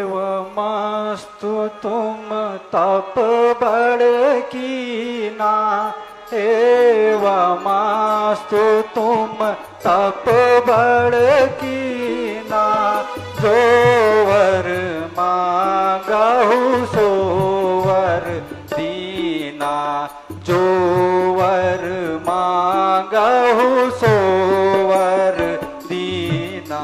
एवमस्तु तुम तप बड़ कीना, एवमस्तु तुम तप बड़ कीना, जो वर मांगहु सो वर दीना, जो वर मांगहु सो वर दीना।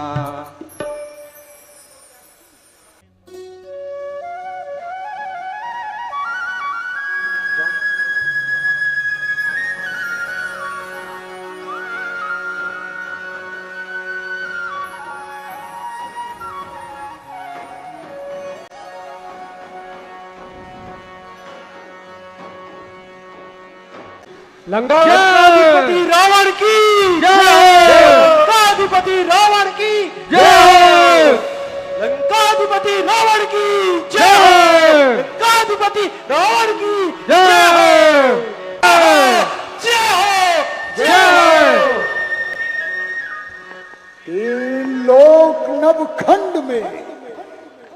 लंकाधिपति रावण की जय, लंकाधिपति रावण की जय, लंकाधिपति रावण की जय, लंकाधिपति रावण की जय, जय जय। तीन लोक नवखंड में,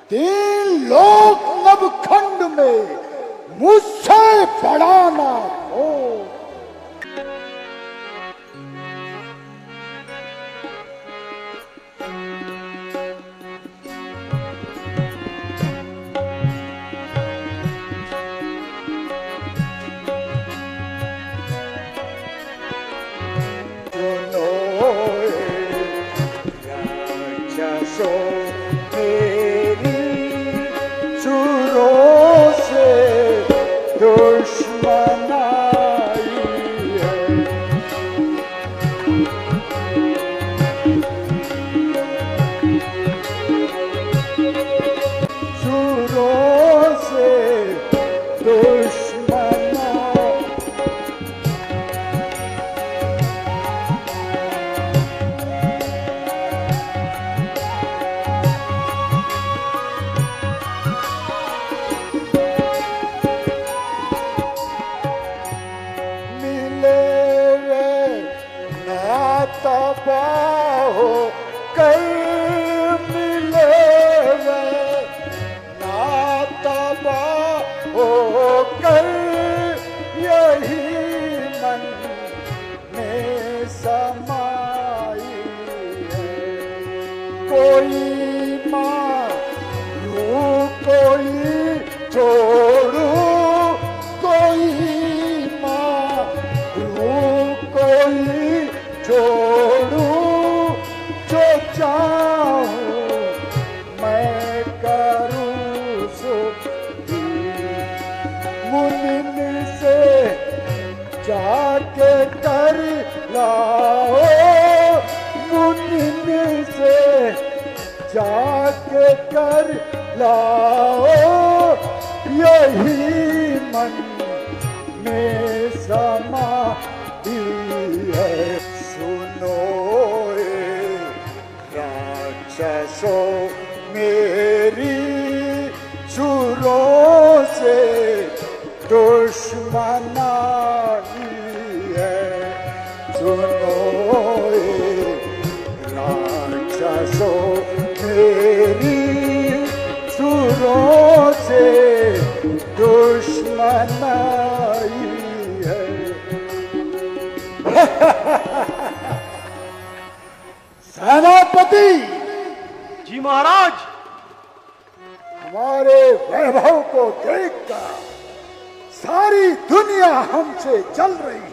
तीन लोक नवखंड में मुझसे बड़ा ना हो। जाके कर लाओ यही मन में समाधि है। सुनो राक्षसों मेरी सुरों से दुश्मनाई है। सुनो राक्षसों मेरी सुरों से दुश्मनाई है। सेनापति जी महाराज, हमारे वैभव को देखकर सारी दुनिया हमसे चल रही है।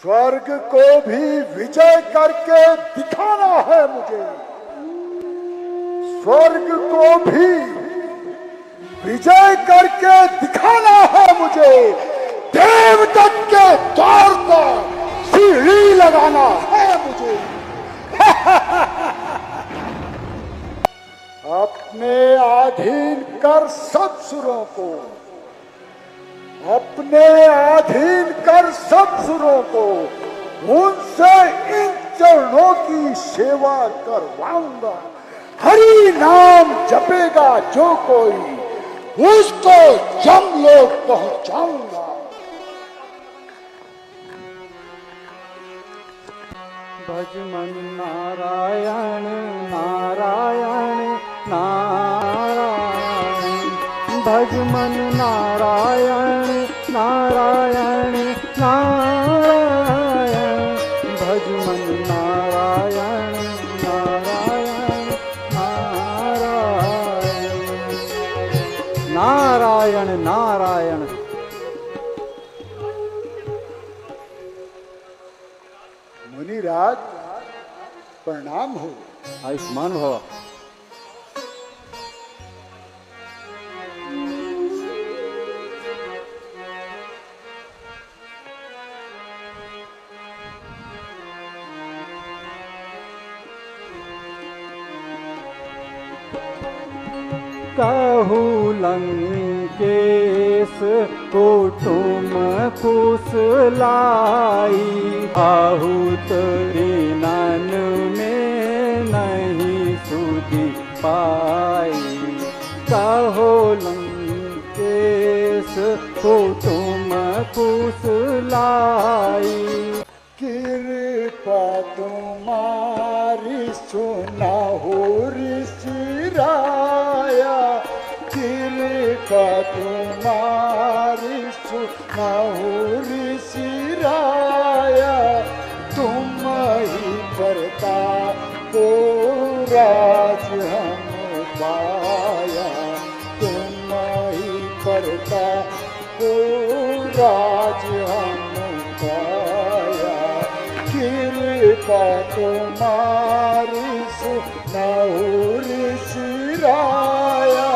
स्वर्ग को भी विजय करके दिखाना है मुझे। स्वर्ग को भी विजय करके दिखाना है मुझे। देवदत्त के द्वार को सीढ़ी लगाना है मुझे। अपने अधीन कर सब सुरों को, अपने अधीन कर सब सुरों को। उनसे इन चरणों की सेवा करवाऊंगा। हरि नाम जपेगा जो कोई, उसको जमलोक पहुंचाऊंगा। भज मन नारायण नारायण भज मन नारायण नारायण नारायण, भज मन नारायण नारायण नारायण नारायण नारायण। मुनिराज प्रणाम हो। आयुष्मान भव। कहु लंकेश कुटुम कुशलाई, आहूत नन में नहीं सुधि पाई। कहो लंकेश कुटुम कुशलाई, कृपा तुम्हारी सुनाहु ऋषिराया, कृपा तुम्हारी सुनाहु ऋषिराया। तुम ही प्रतापो राज हम पाया, तुम ही प्रतापो राज हम पाया। कृपा तुम्हारी सुनाहु ऋषिराया,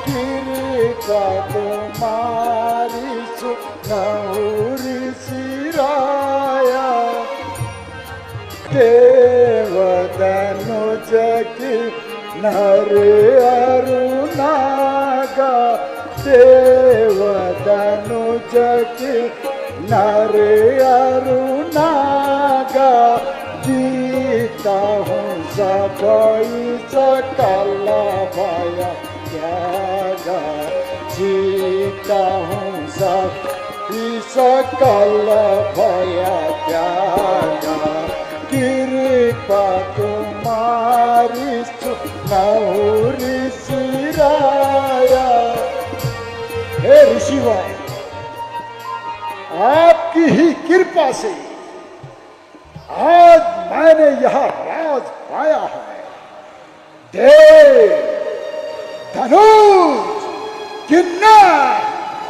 कृपा तुम्हारी सुनाहु ऋषिराया। देवदनुज की नर अरुणागा, देवदनुज की नर अरुणागा। जीता हूँ सबई सकल भय त्यागा, जीता हूँ सबई सकल भय त्यागा। कृपा तुम्हारी सुनाहु ऋषिराया। हे ऋषिवर, आपकी ही कृपा से आज मैंने यह राज पाया है। देव, धनुष, किन्नर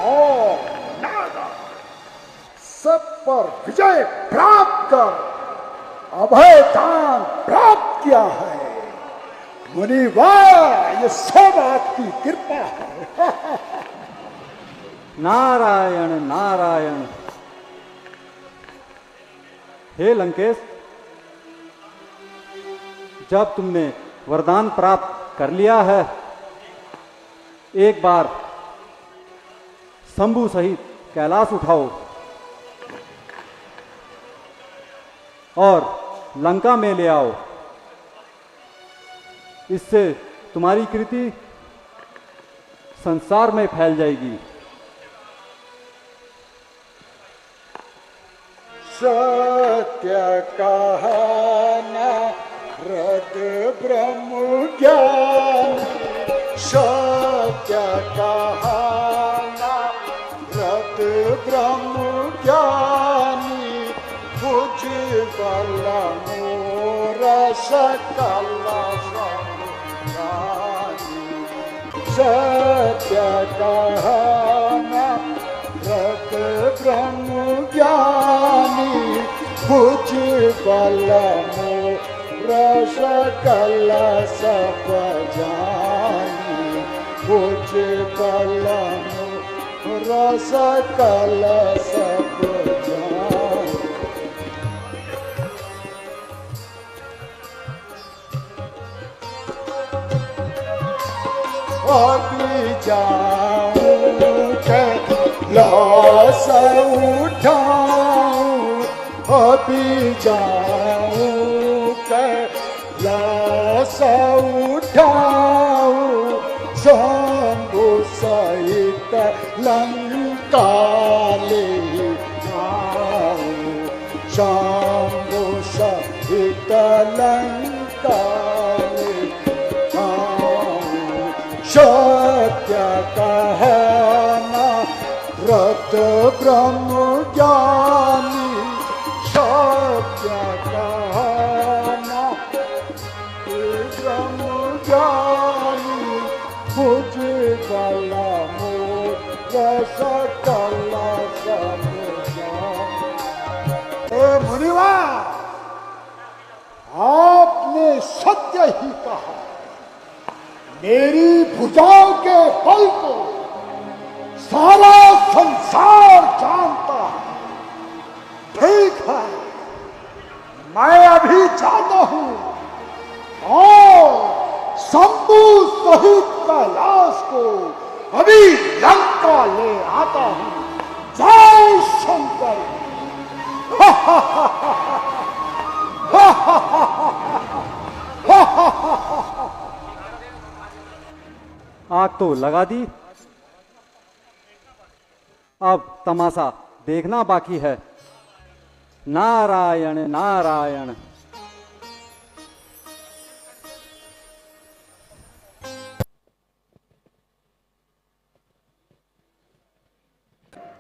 और नागा सब पर विजय प्राप्त कर अभय दान प्राप्त किया है। मुनिवार, ये सब आपकी कृपा है। नारायण नारायण। हे लंकेश, जब तुमने वरदान प्राप्त कर लिया है, एक बार शंभु सहित कैलाश उठाओ और लंका में ले आओ। इससे तुम्हारी कीर्ति संसार में फैल जाएगी। सत्य कहना रद ब्रह्म ज्ञान, सत्य कहना रद ब्रह्म ज्ञानी। भुज बल मोर सकल समानी, सत्य कहना रद ब्रह्म ज्ञानी। भुज बल मोर सकल सब जानी, भुज बल मोर सकल सब जानी। अभी जाऊं कैलाश उठाऊं, अभी जाऊं कैलाश उठाऊं। शंभु सहित लंका ले आऊं, शंभु सहित लंका ले आऊं। सत्य कहा तो ब्रह्म ज्ञानी सत्य कहना, ब्रह्म ज्ञानी बुझ गया मोर सकल समझा। ए मुनिवा, आपने सत्य ही कहा। मेरी भुजाओं के बल को सारा संसार जानता है। ठीक है, मैं अभी जाता हूं और शंभू सहित कैलाश को अभी लंका ले आता हूं। जय शंकर। आग तो लगा दी, अब तमाशा देखना बाकी है। नारायण नारायण।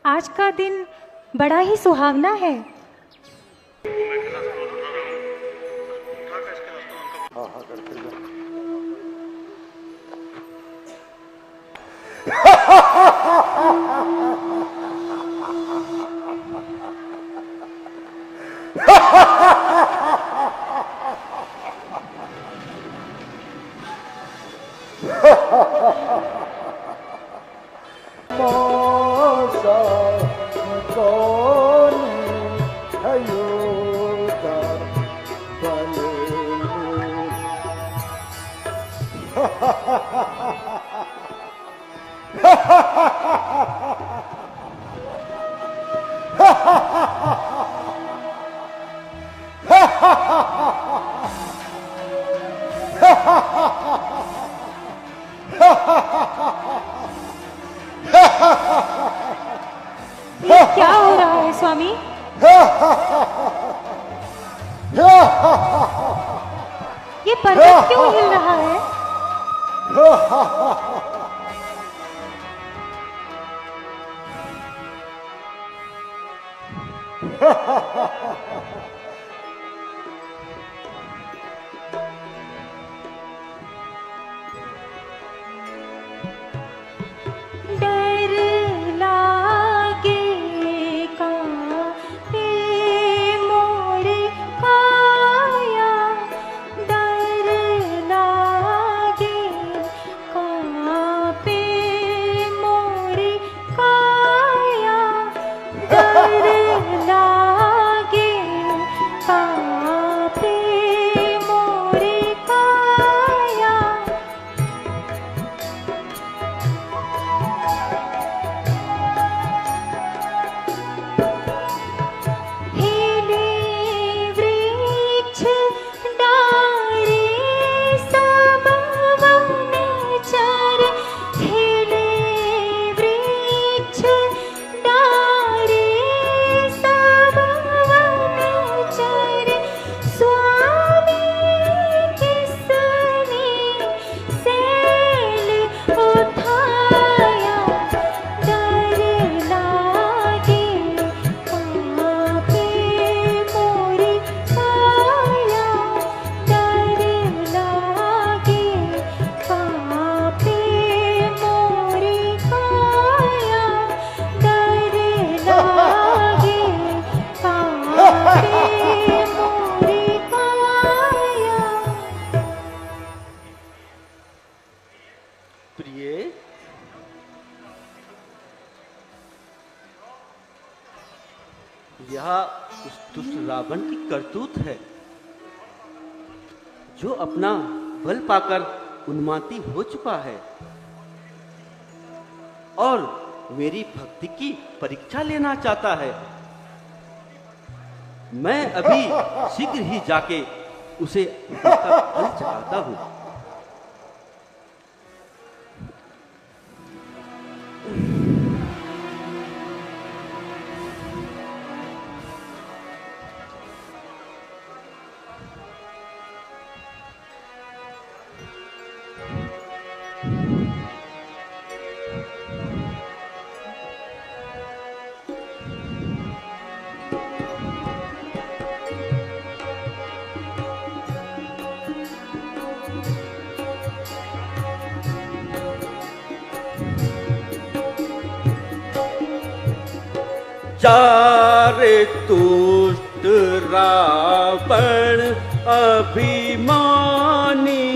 आज का दिन बड़ा ही सुहावना है। ये क्या हो रहा है स्वामी? ये पर्वत क्यों हिल रहा है? डर लागे कांपे मोर काया, डर लागे कांपे मोर काया, डर लागे कांपे मोर काया। हिले वृक्ष डारे सब वनचर, हिले वृक्ष डारे सब वनचर। स्वामी किसने सेल उठाया, डर लागे कांपे मोर काया, डर लागे कांपे मोर काया, डर लागे कांपे मोर काया। प्रिय, यह उस दुष्ट रावण की करतूत है, जो अपना बल पाकर उन्मादी हो चुका है और मेरी भक्ति की परीक्षा लेना चाहता है। मैं अभी शीघ्र ही जाके उसे उसका फल चढ़ाता हूं। चारे तुष्ट रावण अभिमानी,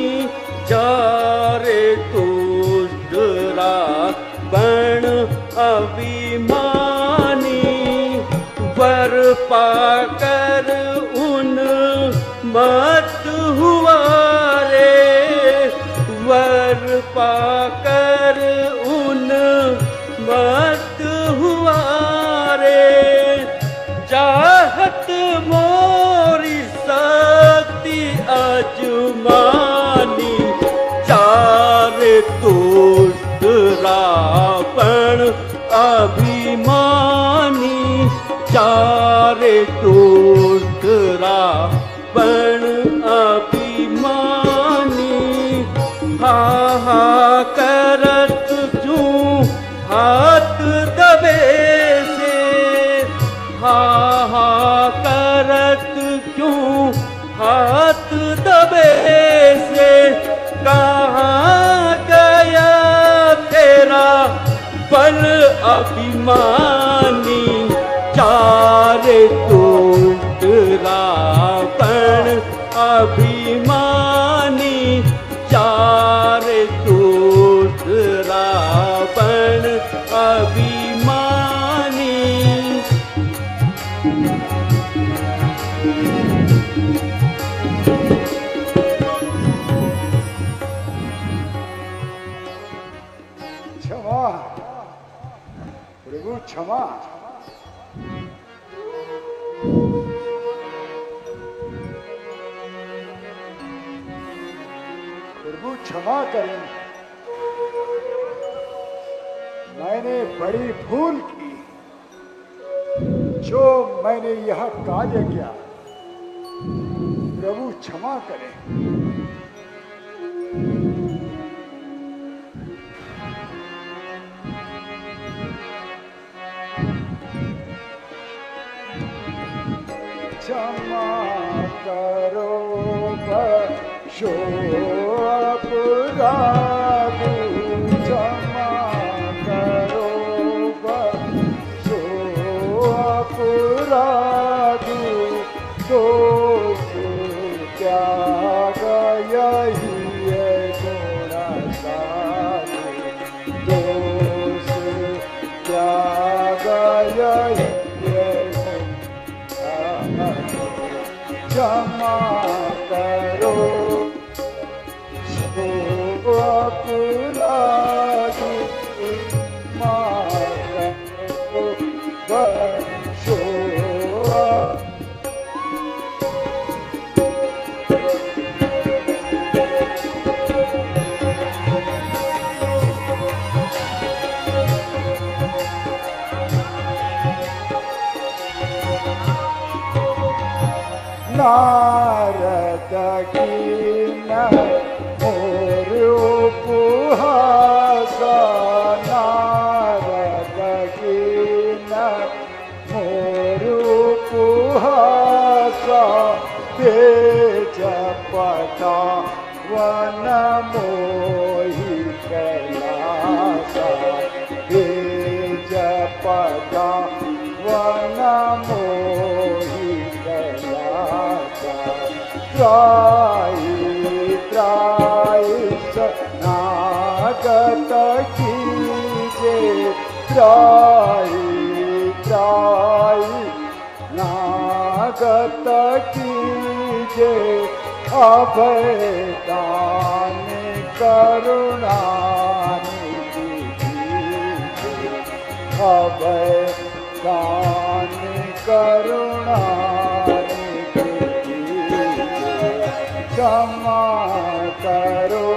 चारे तुष्ट रावण अभिमानी, वर पाकर उन मत हुआ रे, वर पाकर उन मत हुआ रे, चाहत मोरी शक्ति अजमानी, चारे तुष्ट रावण अभिमानी, चारे तुष्ट रावण अभिमानी, हा हा करत जूं हाथ दबे से, हा हा करत क्यों हाथ दबे से, कहाँ गया तेरा बल अभिमानी, चारे तुष्ट रावण अभिमानी, चारे तुष्ट रावण अभिमानी। क्षमा प्रभु, क्षमा। प्रभु क्षमा करें, मैंने बड़ी भूल की, जो मैंने यह कार्य किया। प्रभु क्षमा करें। क्षमा करो बख्शो अपराध, क्षमा करो बख्शो अपराध, दोष त्याग यही है गुणसार, दोष त्याग यही है। क्षमा करो सो अपराध, बख्शो। नारद कीन मोर उपहास, नारद कीन मोर उपहास, तेज पटावन मोहि कैलास, तेज पटावन मोहि कैलास, त्राहि त्राहि शरणागत कीजे, त्राहि त्राहि नागत कीजे, अभय दान करुणा निधि कीजे, अभय दान करुणा निधि कीजे। क्षमा करो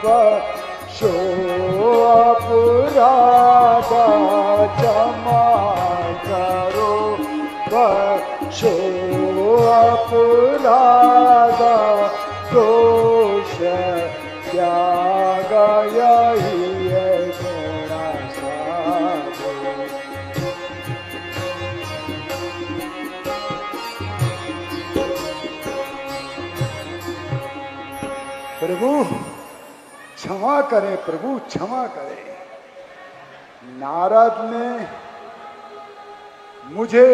बख्शो अपराध, क्षमा करो बख्शो अपराध, दोष त्याग यही है गुणसार। प्रभु क्षमा करें, प्रभु क्षमा करें। नारद ने मुझे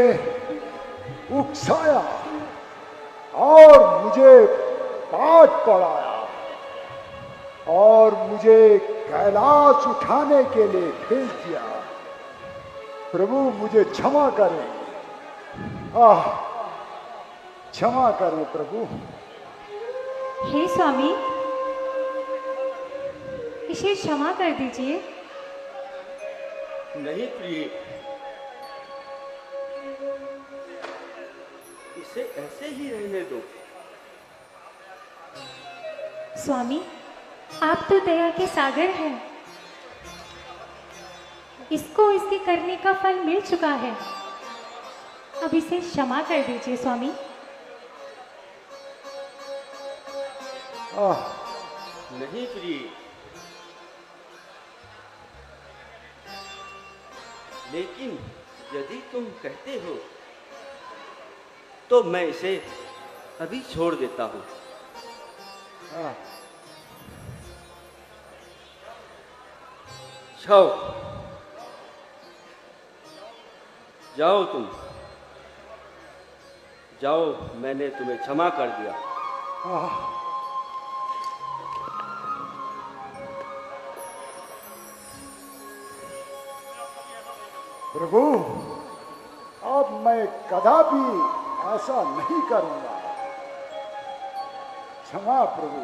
उकसाया और मुझे पाठ पढ़ाया और मुझे कैलाश उठाने के लिए भेज दिया। प्रभु मुझे क्षमा करें, क्षमा करें प्रभु। हे स्वामी, इसे क्षमा कर दीजिए। नहीं प्रिय, इसे ऐसे ही रहने दो। स्वामी, आप तो दया के सागर हैं। इसको इसके करने का फल मिल चुका है। अब इसे क्षमा कर दीजिए स्वामी। नहीं प्रिय, लेकिन यदि तुम कहते हो तो मैं इसे अभी छोड़ देता हूं। जाओ, जाओ तुम जाओ, मैंने तुम्हें क्षमा कर दिया। प्रभु अब मैं कदापि ऐसा नहीं करूंगा। क्षमा प्रभु।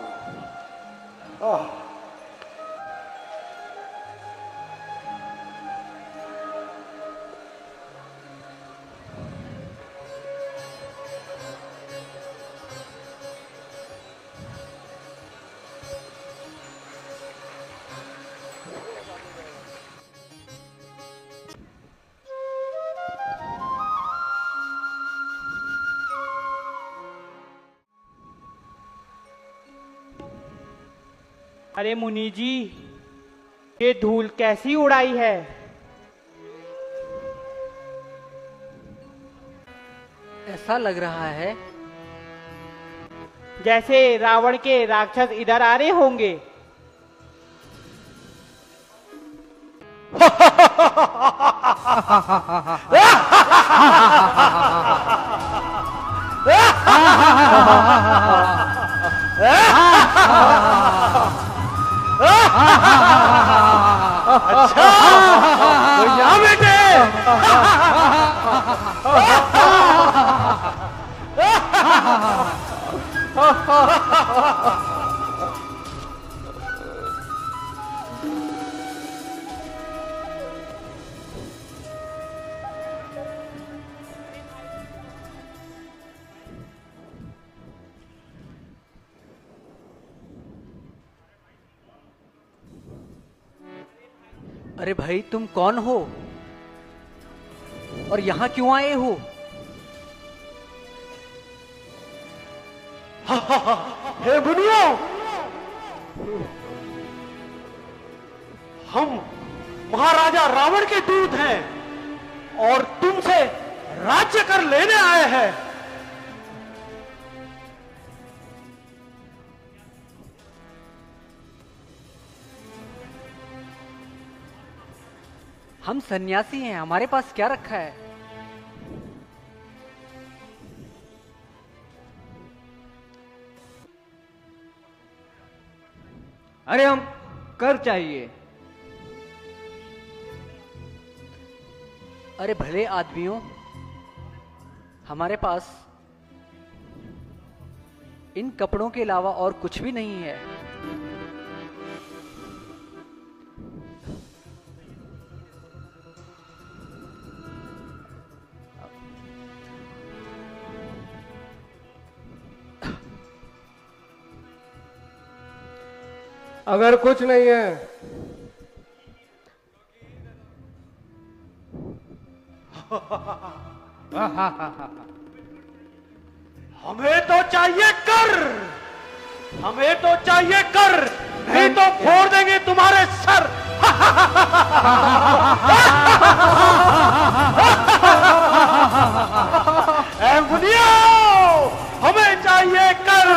अरे मुनि जी, ये धूल कैसी उड़ाई है? ऐसा लग रहा है जैसे रावण के राक्षस इधर आ रहे होंगे। अच्छा, तो यहाँ बेटे। अरे भाई, तुम कौन हो और यहां क्यों आए हो? हे मुनियो, हम महाराजा रावण के दूत हैं और तुमसे राज्य कर लेने आए हैं। हम सन्यासी हैं, हमारे पास क्या रखा है? अरे हम कर चाहिए। अरे भले आदमियों, हमारे पास इन कपड़ों के अलावा और कुछ भी नहीं है। अगर कुछ नहीं है हमें तो चाहिए कर, हमें तो चाहिए कर, नहीं तो फोड़ देंगे तुम्हारे सर। ए मुनियो, हमें चाहिए कर।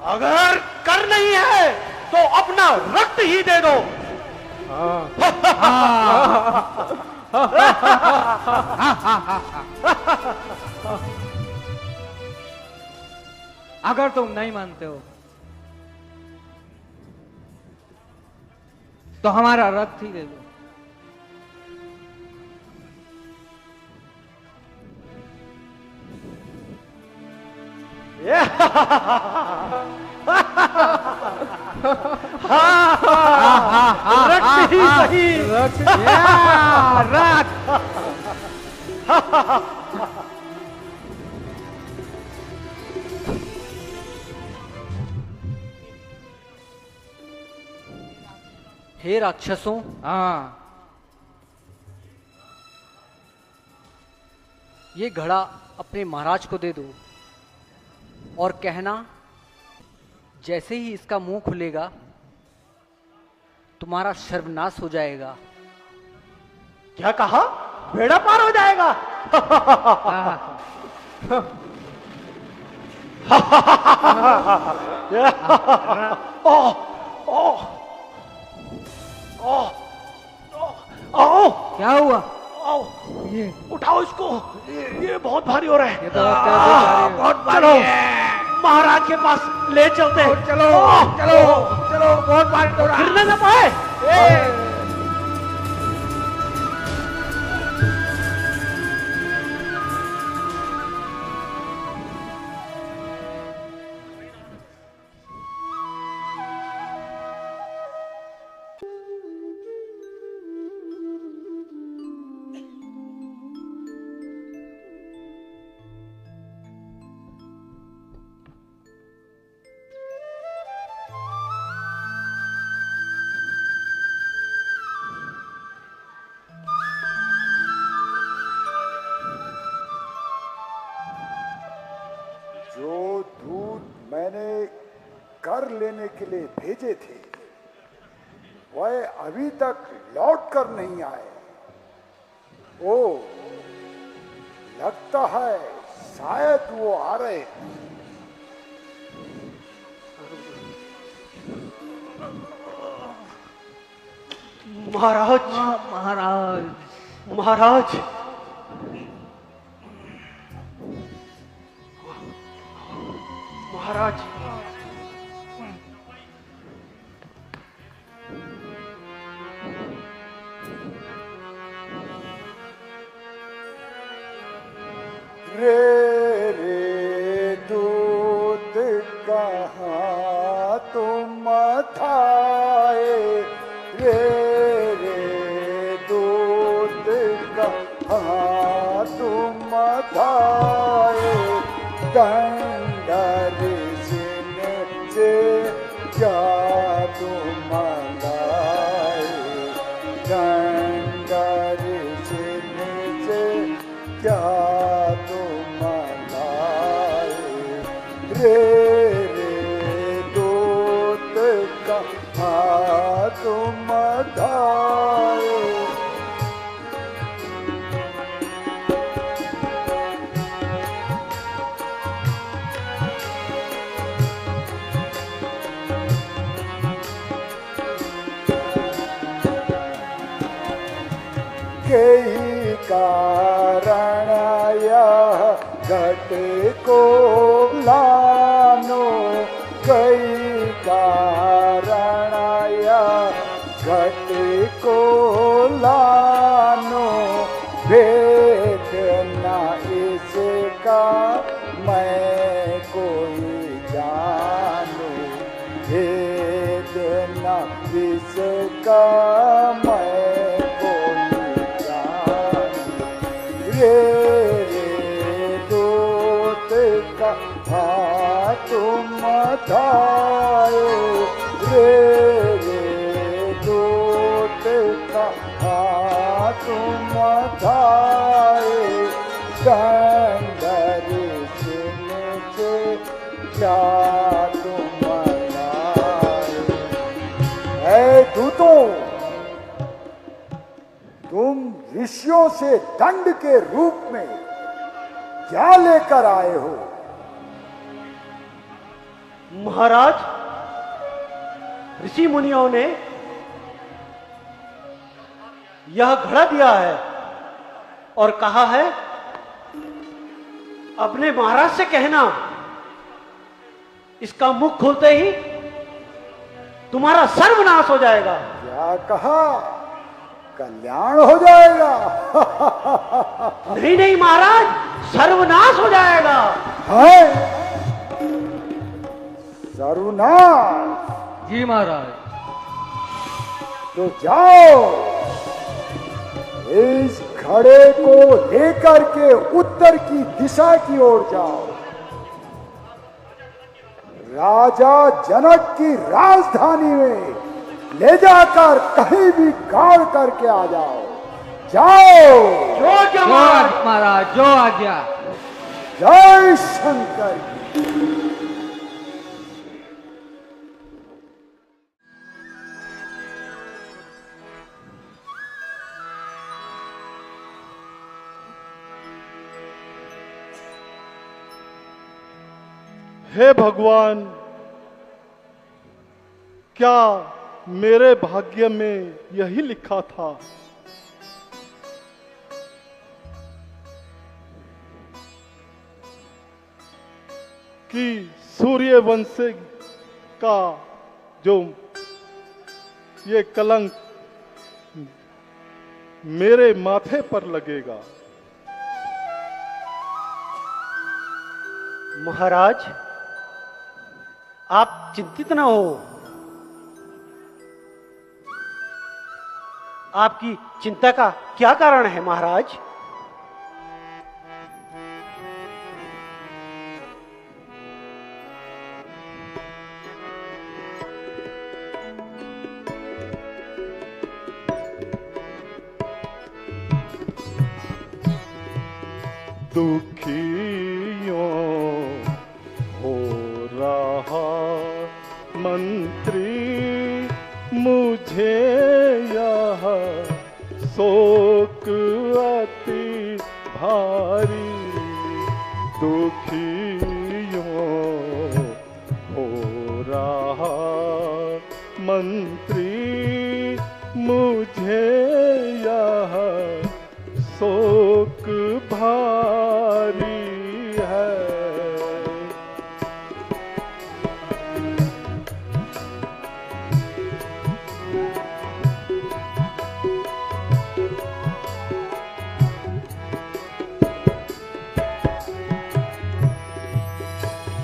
अगर कर नहीं है तो अपना रक्त ही दे दो। अगर तुम नहीं मानते हो तो हमारा रक्त ही दे दो। रक्त ही सही। हे राक्षसों, हाँ, ये घड़ा अपने महाराज को दे दो और कहना जैसे ही इसका मुंह खुलेगा तुम्हारा सर्वनाश हो जाएगा। क्या कहा? बेड़ा पार हो जाएगा। आओ क्या हुआ? आओ, ये उठाओ इसको। ये बहुत भारी हो रहा है। ये तो लगता है बहुत भारी है। बहुत भारी है। महाराज के पास ले चलते हैं। चलो चलो चलो, बहुत भारी हो रहा है। गिरने न पाए। जो दूत मैंने कर लेने के लिए भेजे थे वह अभी तक लौट कर नहीं आए। ओ, लगता है शायद वो आ रहे हैं। महाराज, महाराज, महाराज, महाराज, रे रे दूत कहाँ तुम थाए, रे रे दूत कहाँ तुम थाए, दंडर से क्या तुम लाए, दंडर से क्या तुम लाए, रे रे दूत कहाँ तुम धाए। कई कारण यह घट को लानो, कई कारण यह घट को लानो, भेद न इसका मैं कोई जानू, भेद न इसका मैं रे रे दूत कहाँ तुम धाए, रे रे दूत कहाँ तुम धाए, दंडर से क्या तुम लाए। ऐ दूतों, तुम ऋषियों से दंड के रूप में क्या लेकर आए हो? महाराज, ऋषि मुनियों ने यह घड़ा दिया है और कहा है अपने महाराज से कहना इसका मुख खोलते ही तुम्हारा सर्वनाश हो जाएगा। क्या कहा? कल्याण हो जाएगा? नहीं नहीं महाराज, सर्वनाश हो जाएगा। है सर्वनाश? जी महाराज। तो जाओ, इस घड़े को लेकर के उत्तर की दिशा की ओर जाओ। राजा जनक की राजधानी में ले जाकर कहीं भी गाड़ करके आ जाओ। जाओ। जो जवान महाराज, जो आज्ञा। जय शंकर। हे भगवान, क्या मेरे भाग्य में यही लिखा था? कि सूर्यवंश का जो ये कलंक मेरे माथे पर लगेगा। महाराज, आप चिंतित न हो। आपकी चिंता का क्या कारण है महाराज? दुखियों हो रहा मंत्री, मुझे यह शोक अति भारी। दुखियों हो रहा मंत्री, मुझे यह शोक भारी है।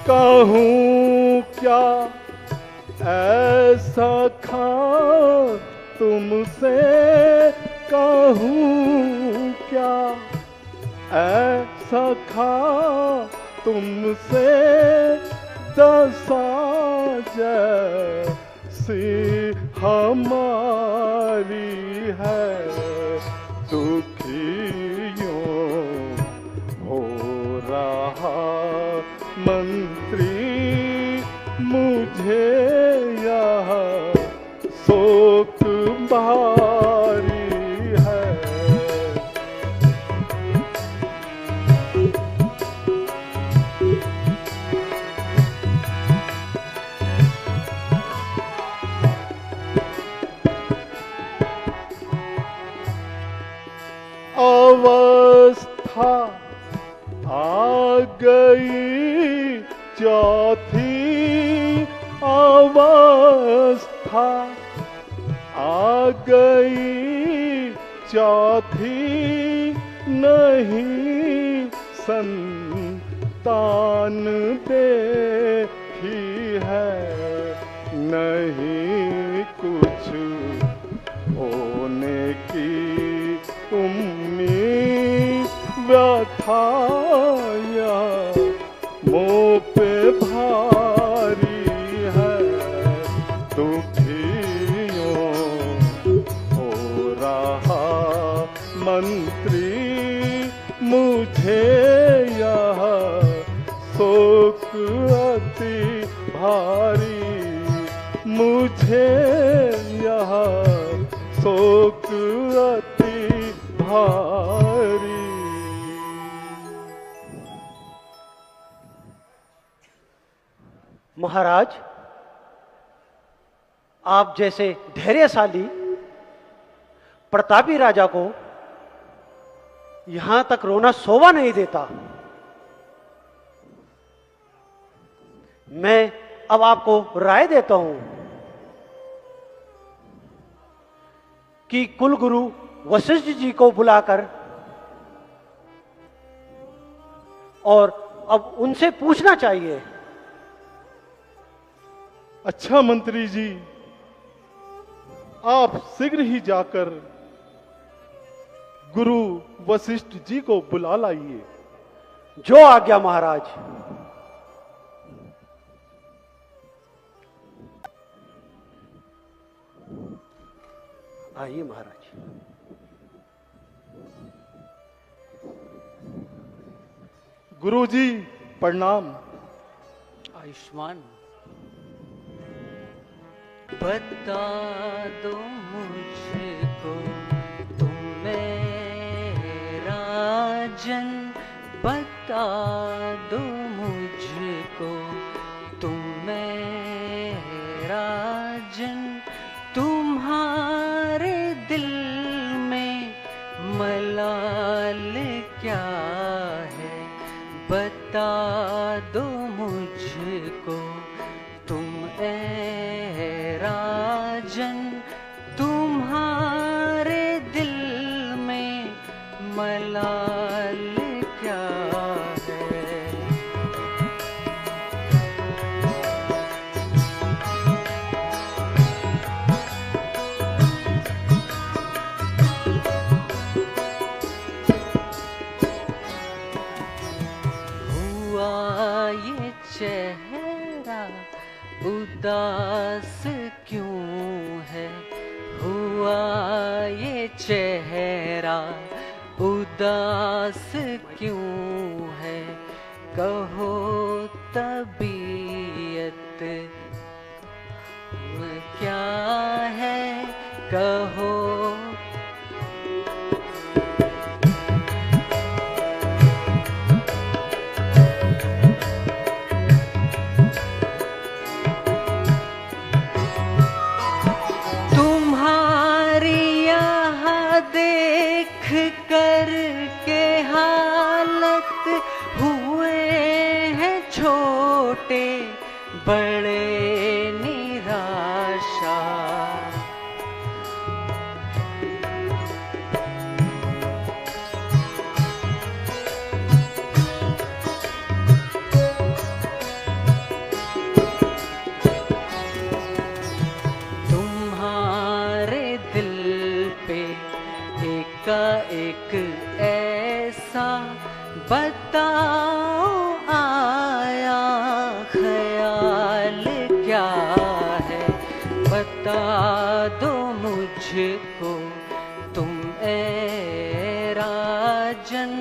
कहूँ क्या ऐसा खा तुमसे, कहूँ क्या ऐसा खा तुमसे, दशा जैसी हमारी है। दुखियों हो रहा मंत्री, मुझे यह शोक भारी है। अवस्था आ गई चौथी, अवस्था आ गई चौथी, नहीं संतान देखी है। नहीं कुछ होने की उम्मीद, व्यथाया मुँह पे भारी है। दुखियों हो रहा मंत्री, मुझे यह शोक अति भारी। मुझे यह शोक अति भारी। महाराज, आप जैसे धैर्यशाली प्रतापी राजा को यहां तक रोना शोभा नहीं देता। मैं अब आपको राय देता हूं कि कुलगुरु वशिष्ठ जी को बुलाकर और अब उनसे पूछना चाहिए। अच्छा मंत्री जी, आप शीघ्र ही जाकर गुरु वशिष्ठ जी को बुला लाइए। जो आज्ञा महाराज। आइए महाराज। गुरुजी प्रणाम। आयुष्मान, बता दो मुझको तुम मेरा जन, बता दो मुझको तुम मेरा जन, तुम्हारे दिल में मलाल क्या है, बता दो मुझको तुम राजन, तुम्हारे दिल में मलाल क्या है। हुआ ये चेहरा उदास क्यों है, हुआ ये चेहरा उदास क्यों है, कहो तबीयत क्या है, कहो। करके हालत हुए हैं छोटे बड़े निराशा, तुम्हारे दिल पे का एक ऐसा बताओ आया ख्याल क्या है, बता दो मुझको तुम राजन।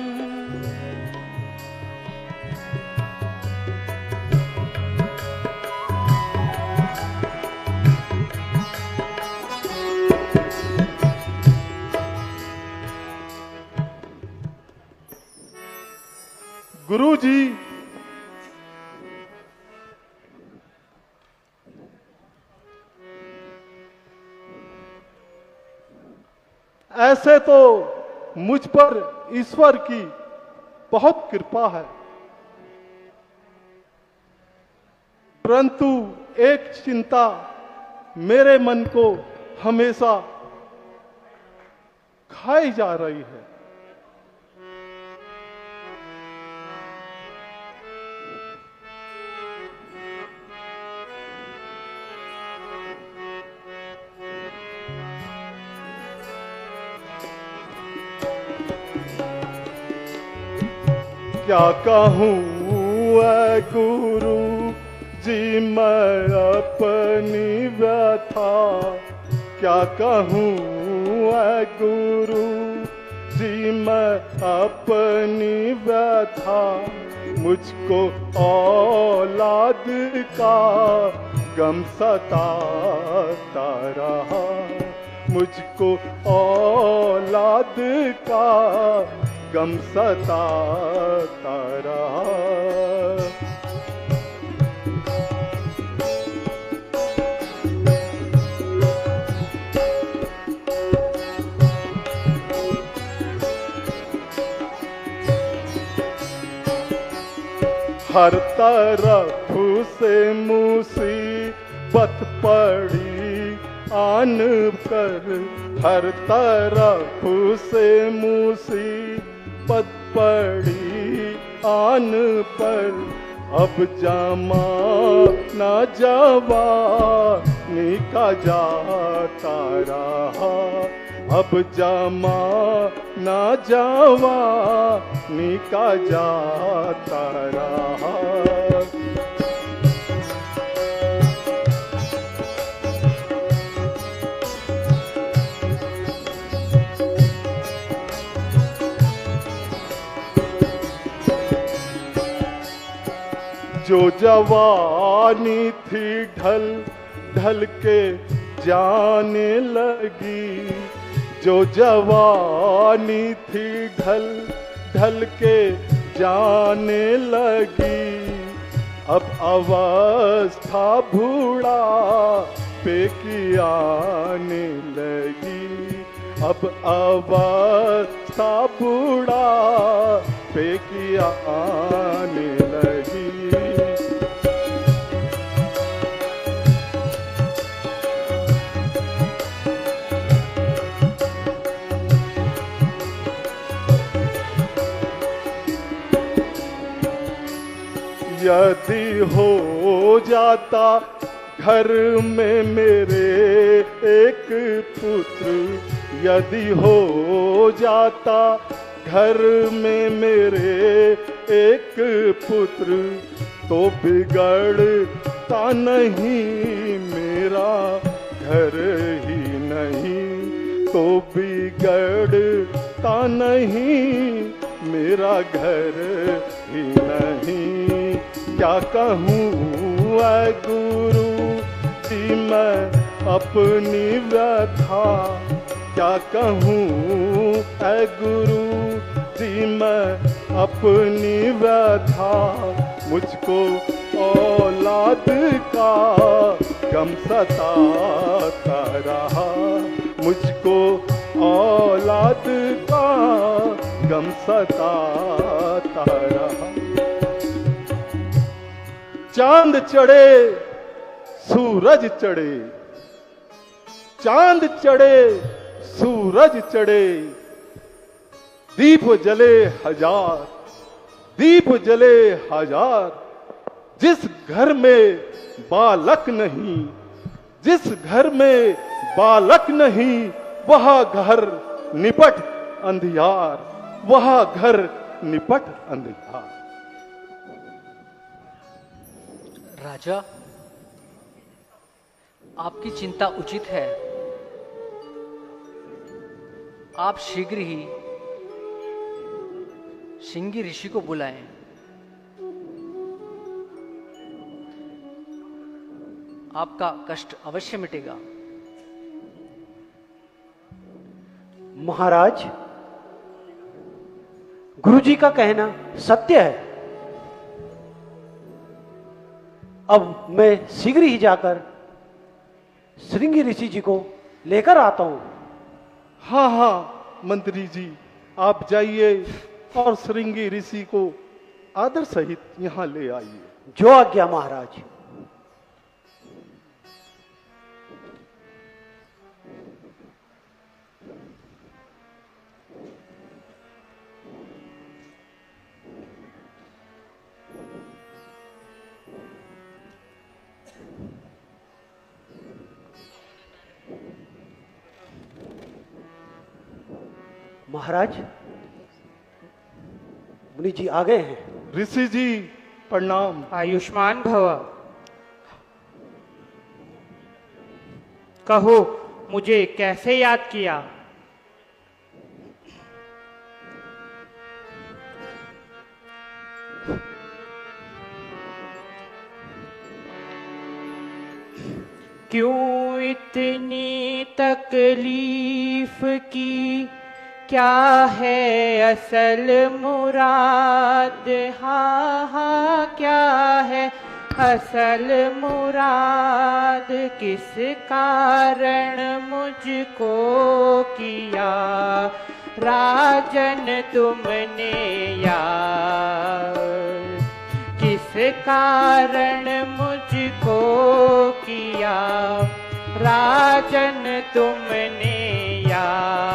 गुरुजी, ऐसे तो मुझ पर ईश्वर की बहुत कृपा है, परंतु एक चिंता मेरे मन को हमेशा खाई जा रही है। क्या कहूँ ऐ गुरु जी मैं अपनी व्यथा, क्या कहूँ ऐ गुरु जी मैं अपनी व्यथा, मुझको औलाद का गम सताता रहा, मुझको औलाद का गम सताता रहा। हर तरफ से मुसीबत पड़ी आन कर, हर तरफ से मुसीबत पड़ी आन पर। अब जमाना जवानी का जाता रहा, अब जमाना जवानी का जाता रहा। जो जवानी थी ढल ढल के जाने लगी, जो जवानी थी ढल ढल के जाने लगी। अब अवस्था बूढ़ा पे की आने लगी, अब अवस्था बूढ़ा पे की आने लगी। यदि हो जाता घर में मेरे एक पुत्र, यदि हो जाता घर में मेरे एक पुत्र, तो बिगड़ता नहीं मेरा घर ही नहीं, तो बिगड़ता नहीं मेरा घर ही नहीं। क्या कहूँ ऐ गुरु जी मैं अपनी व्यथा, क्या कहूँ ऐ गुरु जी मैं अपनी व्यथा। मुझको औलाद का गम सताता रहा, मुझको औलाद का गम सताता रहा। चांद चढ़े सूरज चढ़े, चांद चढ़े सूरज चढ़े, दीप जले हजार, दीप जले हजार। जिस घर में बालक नहीं, जिस घर में बालक नहीं, वह घर निपट अंधियार, वह घर निपट अंधियार। राजा, आपकी चिंता उचित है। आप शीघ्र ही श्रृंगी ऋषि को बुलाएं। आपका कष्ट अवश्य मिटेगा। महाराज, गुरुजी का कहना सत्य है। अब मैं शीघ्र ही जाकर श्रृंगी ऋषि जी को लेकर आता हूं। हाँ हाँ मंत्री जी, आप जाइए और श्रृंगी ऋषि को आदर सहित यहाँ ले आइए। जो आज्ञा महाराज। महाराज, मुनि जी आ गए हैं। ऋषि जी प्रणाम। आयुष्मान भव। कहो, मुझे कैसे याद किया? क्यों इतनी तकलीफ की, क्या है असल मुराद? हाँ हाँ, क्या है असल मुराद? किस कारण मुझको किया राजन तुमने याद? किस कारण मुझको किया राजन तुमने याद।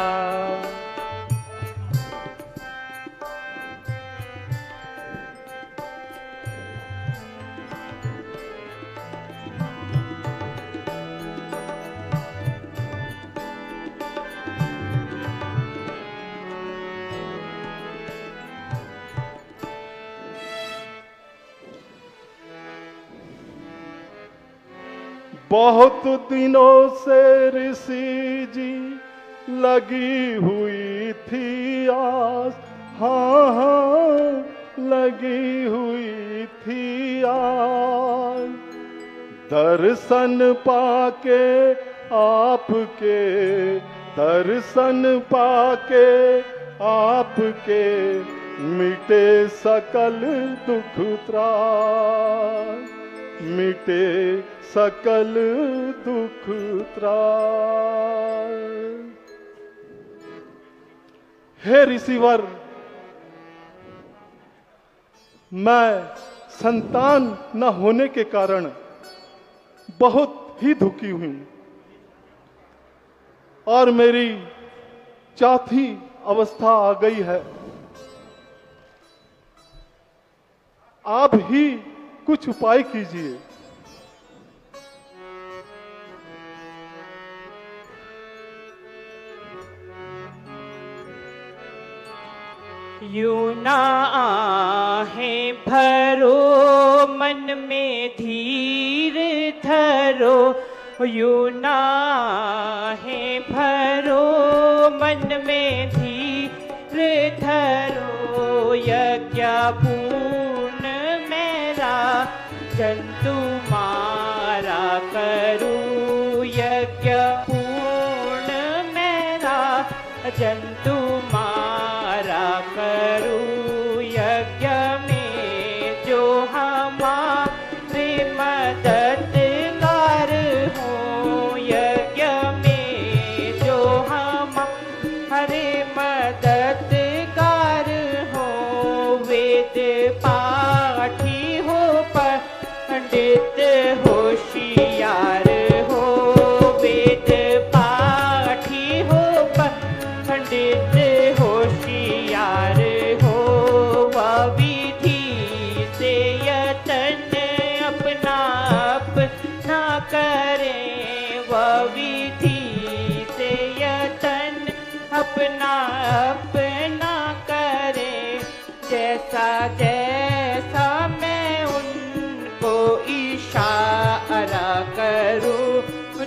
बहुत दिनों से ऋषि जी लगी हुई थी आस, हाँ हाँ लगी हुई थी आस। दर्शन पाके आपके, दर्शन पाके आपके मिटे सकल दुख त्रास, मिटे सकल दुख त्रास। हे ऋषिवर, मैं संतान न होने के कारण बहुत ही दुखी हूं और मेरी चौथी अवस्था आ गई है। आप ही कुछ उपाय कीजिए। यूं ना आहें भरो मन में धीर धरो, यूं ना आहें भरो मन में धीर धरो। यज्ञ पूर्ण मेरा जंतु मारा करूं, यज्ञ पूर्ण मेरा जंतु मारा करूं। यज्ञ में जो हमारे मददगार हो, यज्ञ में जो हमारे मददगार हो। वेद पाठी हो पंडित होशियार हो, वेद पाठी हो पंडित होशियार हो। वह विधि से यतन अपना अपना करें, वह विधि से यतन अपना अपना करें। जैसा जैसा मैं उनको इशारा करूं,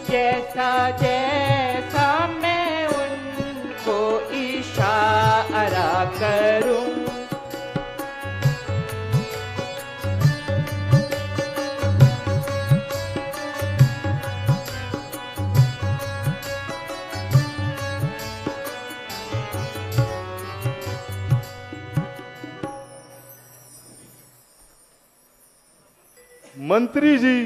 जैसा जैसा मैं उनको इशारा करूं। मंत्री जी,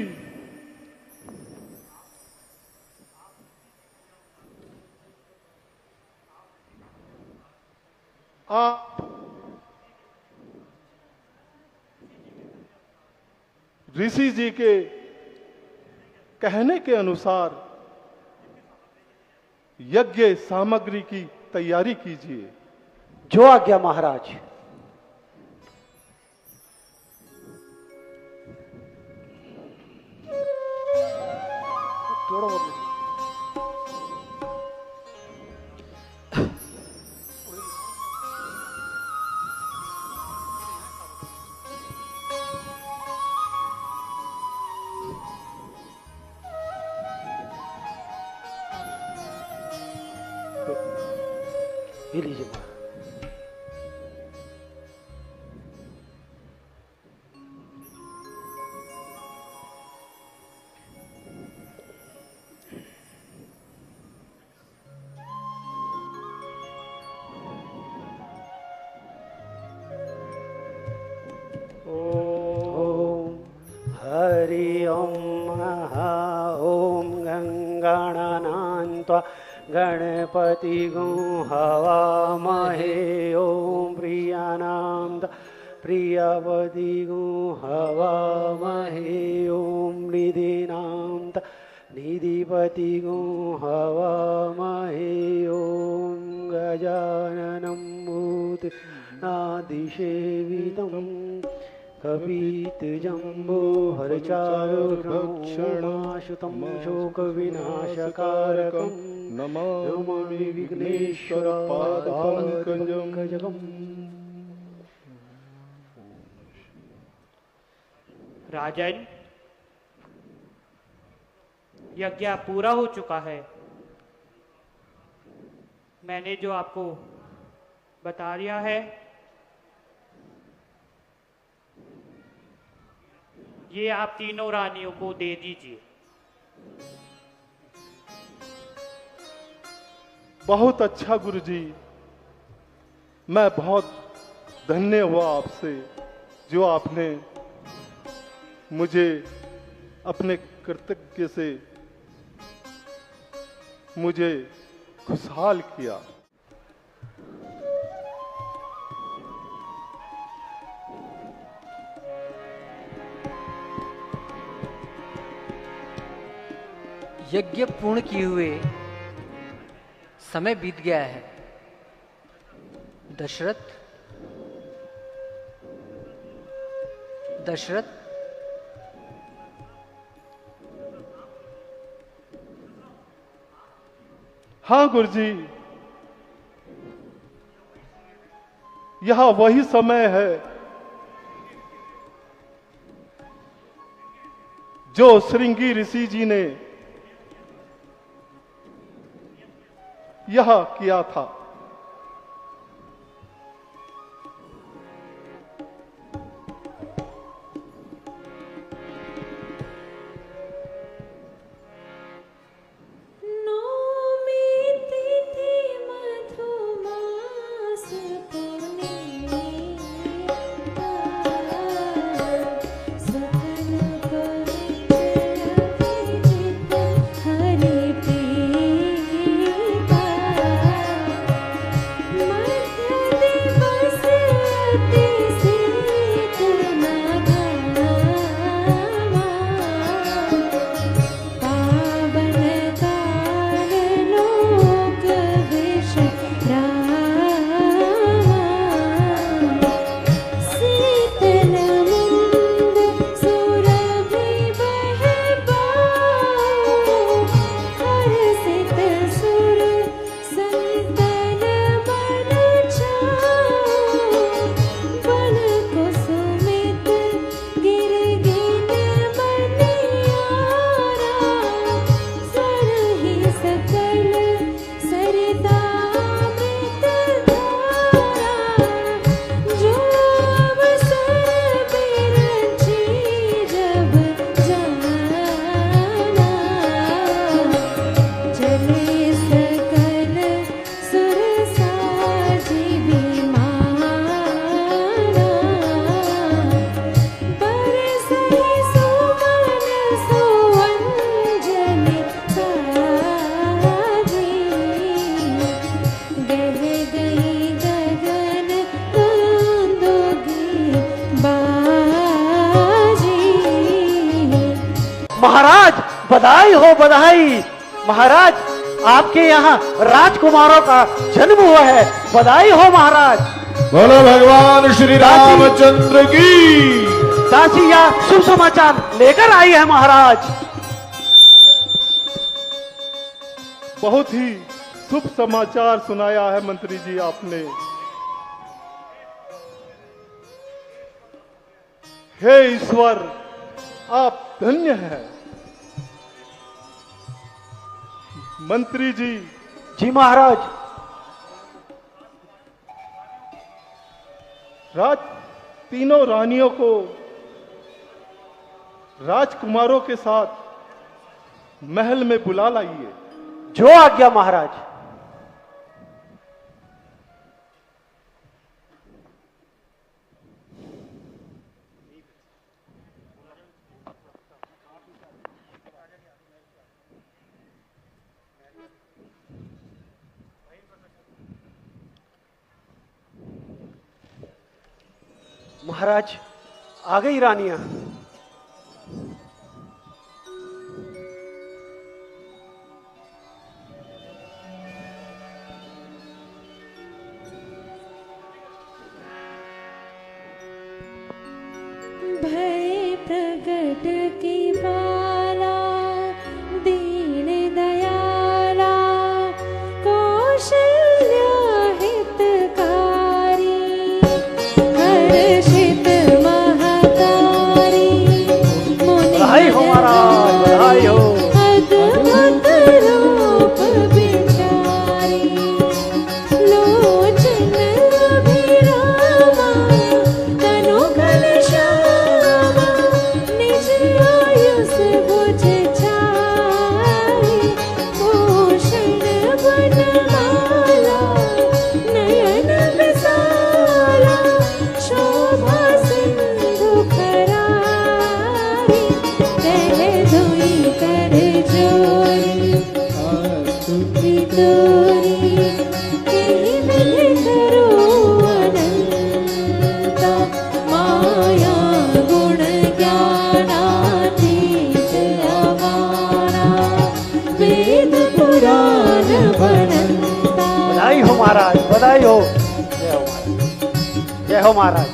आप ऋषि जी के कहने के अनुसार यज्ञ सामग्री की तैयारी कीजिए। जो आज्ञा महाराज। थोड़ा बहुत ये लीजिए महाराज। हरि ओम ओम गंगानान्त्वा गणपति गो हवामहे ओम प्रियवती गो हवामहे ओम निधिनाम निधिपति गो हवामहे ओम गजाननं भूतनादिसेवितं कपितजम्बो हरचारुभक्षणाशुतं शोकविनाशकारकं नमामि विघ्नेश्वरपादपङ्कजम्। राजन, यज्ञ पूरा हो चुका है। मैंने जो आपको बता दिया है, ये आप तीनों रानियों को दे दीजिए। बहुत अच्छा गुरुजी, मैं बहुत धन्य हुआ आपसे जो आपने मुझे अपने कर्तव्य से मुझे खुशहाल किया। यज्ञ पूर्ण किए हुए समय बीत गया है। दशरथ हाँ गुरुजी, यह वही समय है जो श्रृंगी ऋषि जी ने यह किया था। महाराज बधाई हो बधाई। महाराज आपके यहाँ राजकुमारों का जन्म हुआ है, बधाई हो महाराज। बोलो भगवान श्री रामचंद्र की। दासी या शुभ समाचार लेकर आई है महाराज। बहुत ही शुभ समाचार सुनाया है मंत्री जी आपने। हे ईश्वर, आप धन्य हैं। मंत्री जी। जी महाराज। तीनों रानियों को राजकुमारों के साथ महल में बुला लाइए। जो आज्ञा महाराज। महाराज, आ गई रानियां। भय प्रगट की बाला दीन दयाला कौशल्या हितकारी हर्षित महतारी बधाई हो महाराज, बधाई हो। अद्भुत रूप बिचारी लोचन अभिरामा तनु घनश्यामा निज आयुष भुज छाई भूषण बनमाला नयन विशाला शोभा सिंधु करारी कह धोई कर जोरी तोरी कहीं मिल करो अनंता माया गुण ज्ञानातीत अमारा वेद पुराण बनंता। बधाई हो महाराज, बधाई हो। जय हो महाराज, जय हो महाराज।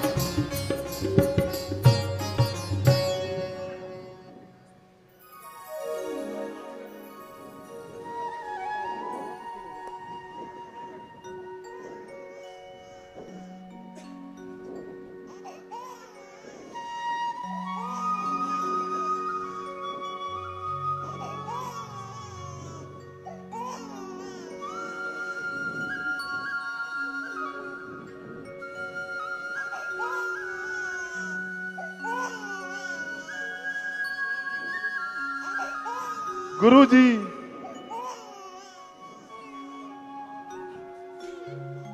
गुरुजी,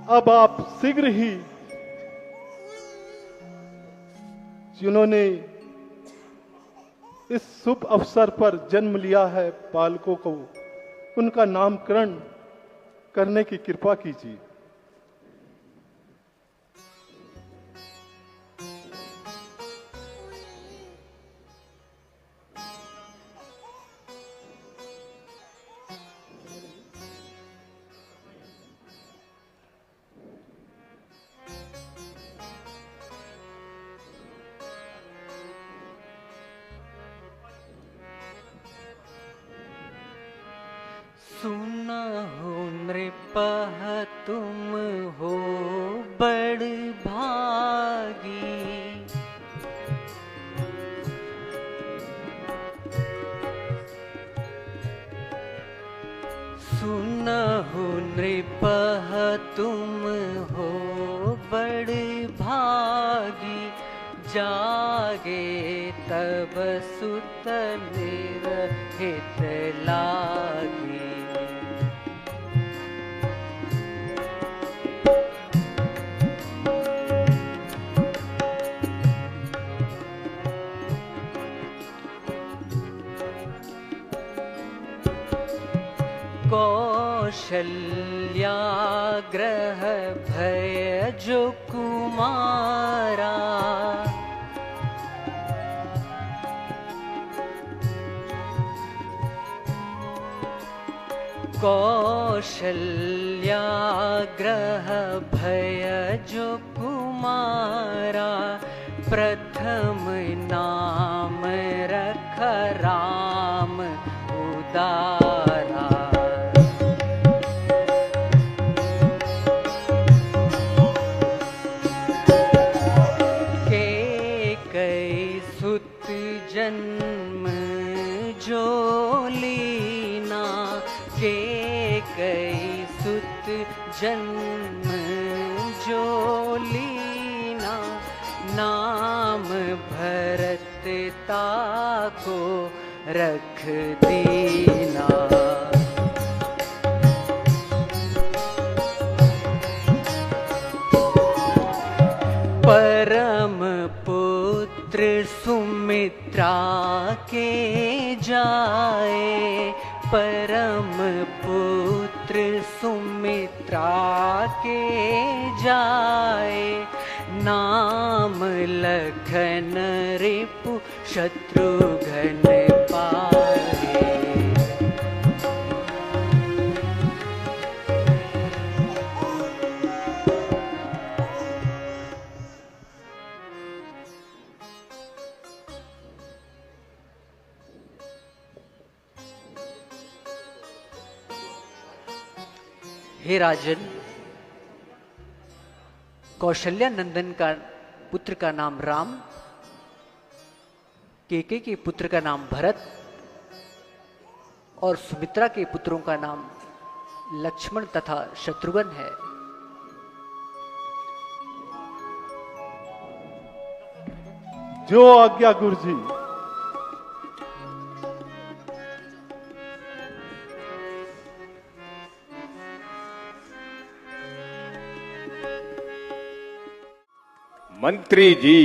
अब आप शीघ्र ही जिन्होंने इस शुभ अवसर पर जन्म लिया है बालकों को, उनका नामकरण करने की कृपा कीजिए। सुना हो नृपः तुम हो बड़ भागी, सुना हो नृपः तुम हो बड़ भागी, जागे तब सुत निर्हित लागी। कौशल्या ग्रह भय जो कुमारा, कौशल्या ग्रह भय जो कुमारा, प्रथम नाम रख राम उदारा। सुत जन्म जो लीना, के कई सुत जन्म जो लीना, नाम भरत ताको रख दीना। परम पुत्र सुमित्रा के जाए, परम पुत्र सुमित्रा के जाए, नाम लखन रिपु शत्रुघ्न पाहे। हे राजन, कौशल्या नंदन का पुत्र का नाम राम, केके के पुत्र का नाम भरत और सुमित्रा के पुत्रों का नाम लक्ष्मण तथा शत्रुघ्न है। जो आज्ञा गुरुजी। मंत्री जी।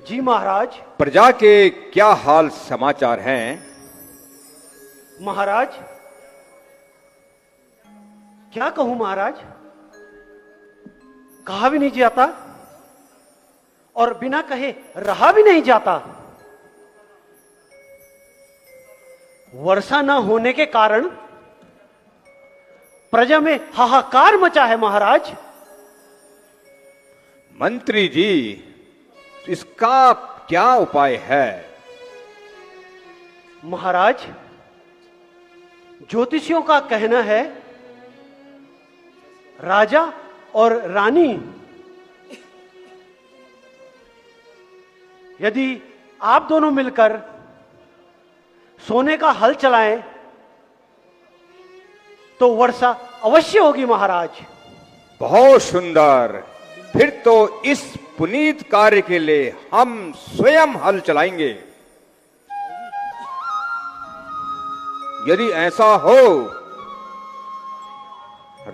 जी महाराज। प्रजा के क्या हाल समाचार हैं? महाराज क्या कहूं महाराज, कहा भी नहीं जाता और बिना कहे रहा भी नहीं जाता। वर्षा न होने के कारण प्रजा में हाहाकार मचा है महाराज। मंत्री जी, इसका क्या उपाय है? महाराज, ज्योतिषियों का कहना है राजा और रानी यदि आप दोनों मिलकर सोने का हल चलाएं तो वर्षा अवश्य होगी महाराज। बहुत सुंदर। फिर तो इस पुनीत कार्य के लिए हम स्वयं हल चलाएंगे। यदि ऐसा हो,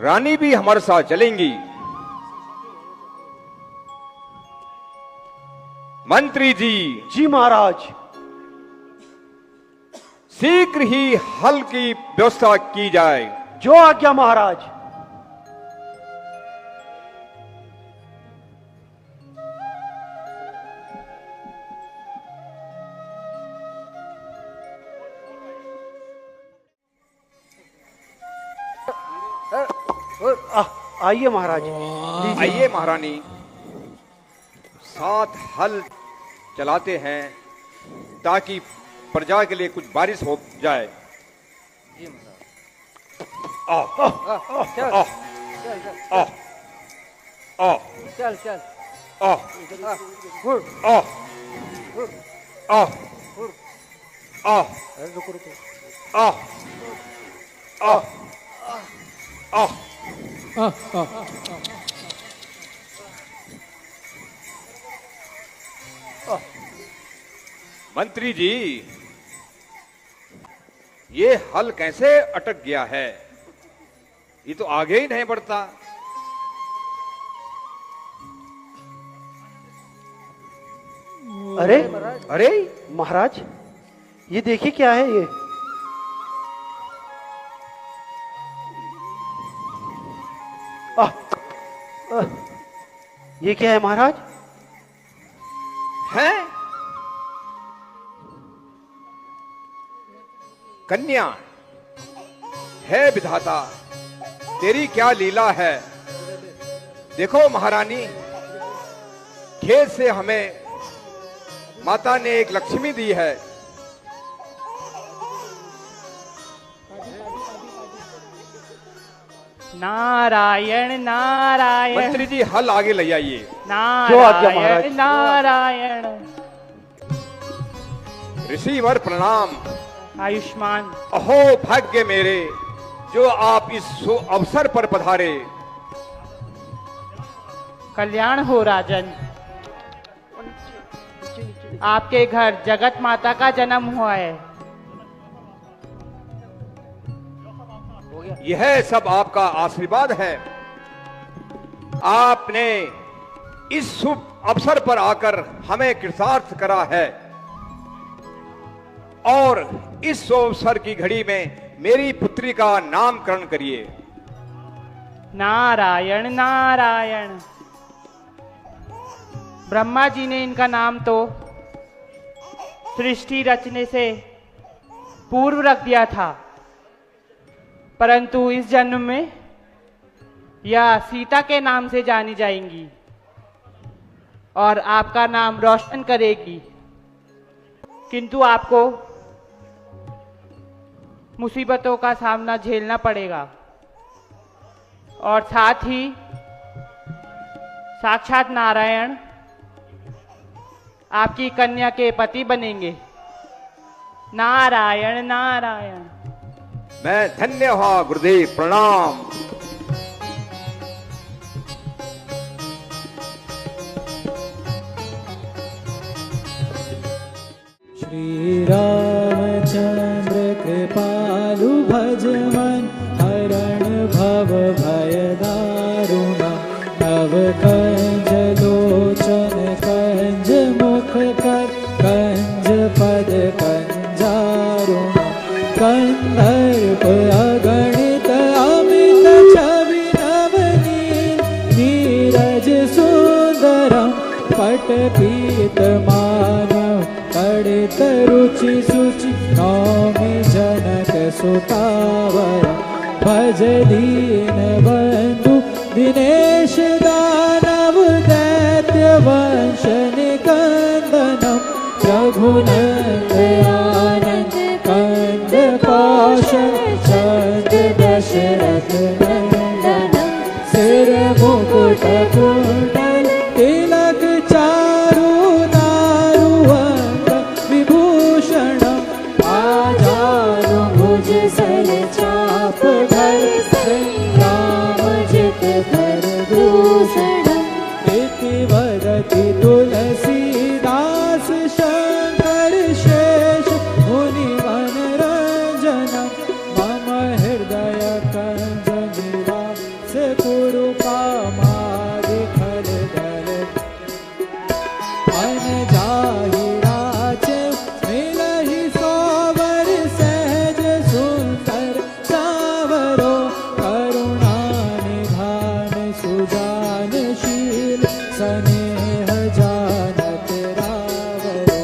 रानी भी हमारे साथ चलेंगी। मंत्री जी। जी महाराज। शीघ्र ही हल की व्यवस्था की जाए। जो आज्ञा महाराज। आइए महाराज। आइए महारानी। साथ हल चलाते हैं ताकि प्रजा के लिए कुछ बारिश हो जाए। चल चल। रुको रुको। मंत्री जी, ये हल कैसे अटक गया है? ये तो आगे ही नहीं बढ़ता। अरे अरे महाराज, ये देखिए क्या है ये। ये क्या है महाराज? है कन्या। है विधाता, तेरी क्या लीला है। देखो महारानी, खेत से हमें माता ने एक लक्ष्मी दी है। नारायण नारायण। मंत्री जी, हल आगे ले आइए। नारायण नारायण। ऋषिवर प्रणाम। आयुष्मान। अहो भाग्य मेरे, जो आप इस अवसर पर पधारे। कल्याण हो राजन। आपके घर जगत माता का जन्म हुआ है। यह सब आपका आशीर्वाद है। आपने इस शुभ अवसर पर आकर हमें कृतार्थ करा है और इस शुभ अवसर की घड़ी में मेरी पुत्री का नामकरण करिए। नारायण नारायण। ब्रह्मा जी ने इनका नाम तो सृष्टि रचने से पूर्व रख दिया था, परंतु इस जन्म में यह सीता के नाम से जानी जाएंगी और आपका नाम रोशन करेगी। किंतु आपको मुसीबतों का सामना झेलना पड़ेगा और साथ ही साक्षात नारायण आपकी कन्या के पति बनेंगे। नारायण नारायण। मैं धन्य हुआ गुरुदेव, प्रणाम। श्री रामचंद्र कृपालु भजमन हरण भव भय दारुणा नव कंज लोचन कंज मुख कर कंज पद कंजारुणा कंदर्प अगणित अमित छवि नवनील नीरज सुंदरम पट पीत मानव पड़ित रुचि सुचि नौमि जनक सुतावर भज दीन बंधु दिनेश दानव दैत्य वंश निकंदनम रघुनंद आनंद कंद कौशल चंद दशरथ नंदनम सिर मुकुट कुंडल तिलक चारु नारु अंग विभूषणम आजानु भुज सल चाप धर संग्राम जित कर दूषणम इति वदति तुलसीदास शंकर शेष मुनि मनरंजनम मम हृदय कंज निवास कुरु कामादि खल दल मन जाहि राचे मिलहि सोवर सहज सुंदर सावरो करुणा निधान सुजानशील स्नेह जानत रावरो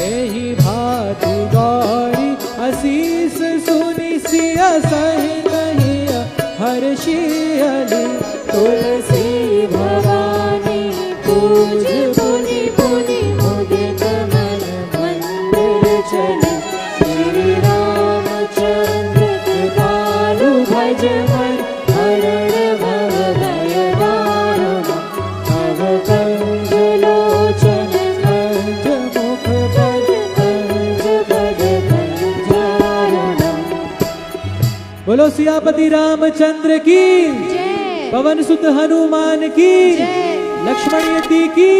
एहि भांति गौरी असीस सुनि सिया सहित हिय हर्षियली तुलसी भवानी पूज पुनि पुनि मुदित मन मंदिर चली श्री रामचंद्र कृपालु भज मन हरण भव भय दारुणा नव कंज लोचन कंज मुख पद कंज पद कंजारुणा। बोलो सियापति रामचंद्र की, पवन सुत हनुमान की, लक्ष्मण यति की।